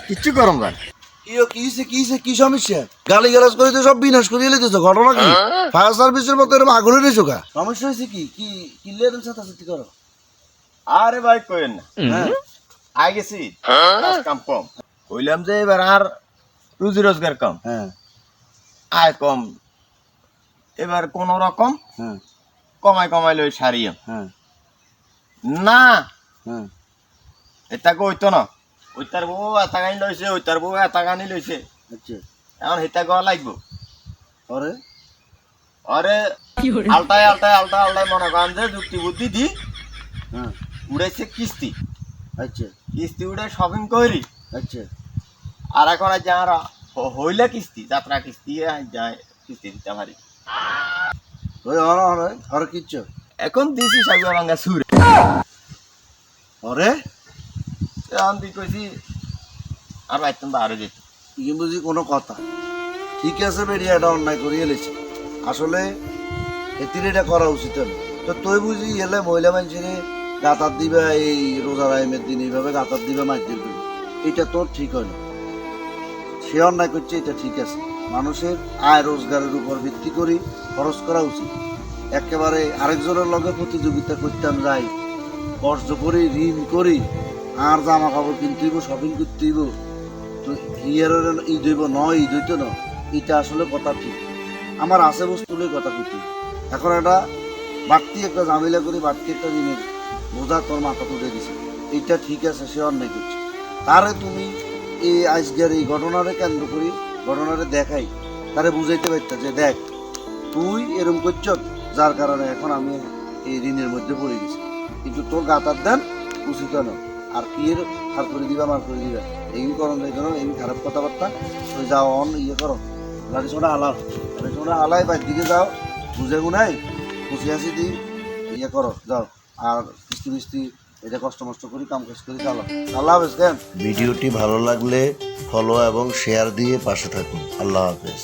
কিচ্ছু গরম যায় কি সমস্যা? গালি গালাজ করে তো সব বিনাশ করিয়ে লেতেছো। ঘটনা কি? ফায়ার সার্ভিসের মতো এরকম আগুনে রয়েছো কা? সমস্যা হয়েছে কি? কি এরকম সাথে করো? আরে ভাই কইেন না, হ্যাঁ আই গেছি কাজ কাম কম, কইলাম যে এবার আর রুজি রোজগার কম, হ্যাঁ আয় কম, এবার কোন রকম হ্যাঁ কমাই লই সারিয়ে হ্যাঁ না, হ্যাঁ এটা কইতো না, ওইটার বউ এত গানি লইছে, ওইটার বউ এত গানি লইছে, আচ্ছা এখন হিতা গোয়া লাগবো। আরে আরে আলটায় মনে করেন যে যুক্তি বুদ্ধি দি হ্যাঁ উড়াইছে কিস্তি, আচ্ছা কিস্তি উড়ে শপিং করি, আচ্ছা আর এখন আজ আর হইলে কিস্তি যাত্রা কিস্তি যায় কিস্তি দিতে পারি। ওই আরে কিচ্ছু এখন দিছি সাগর ভাঙ্গা সুরে, আরে এখন তুই কইছি আর বাইতাম বা আরো যেত কি বুঝি কোনো কথা? ঠিক আছে বেরিয়ে এটা অন্যায় করিয়ে এলেছি, আসলে এতির এটা করা উচিত হলো। তো তুই বুঝি এলে মহিলা মানুষের গাতার দিবে, এই রোজা রাইমের দিন এইভাবে গাতার দিবে মাঝদের দিবে, এটা তোর ঠিক হয় না। সে অন্যায় করছে, এটা ঠিক আছে। মানুষের আয় রোজগারের উপর ভিত্তি করি খরচ করা উচিত। একেবারে আরেকজনের লগে প্রতিযোগিতা করতাম যাই, কষ্ট করি, ঋণ করি, আর জামা কাপড় কিনতে হইব, শপিং করতে হইব, তো হিয়ারের ঈদ হইব নয়, ঈদ হইতো না, এটা আসলে কথা ঠিক। আমার আছে বস্তু লই কথা কইতে, এখন একটা বাড়তি একটা ঝামেলা করি, বাড়তি একটা ঋণের বোঝা তোর মাথা তুলে দিছে, এইটা ঠিক আছে, সে অন্যায় করছে। তারে তুমি এই আজকের এই ঘটনারে কেন্দ্র করি, ঘটনারে দেখাই, তারে বুঝাইতে পারতা যে দেখ তুই এরকম করছ, যার কারণে এখন আমি এই ঋণের মধ্যে পড়ে গেছি, কিন্তু তোর গাতার দেন উচিত না। আর কি এর হার করে দিবা মার করে দিবা এই করণ যাই করো, এই খারাপ কথাবার্তা ওই যাও অন ইয়ে করো, গাড়ি ছোটা আলাই বাইর দিকে যাও, বুঝে গুনাই খুশি হাসি দি ইয়ে করো যাও, আর কিস্তি মিস্তি এটা কষ্ট মষ্ট করি কাম কাজ করি চালাও। আল্লাহ হাফেজ। কেন ভিডিওটি ভালো লাগলে ফলো এবং শেয়ার দিয়ে পাশে থাকুন। আল্লাহ হাফেজ।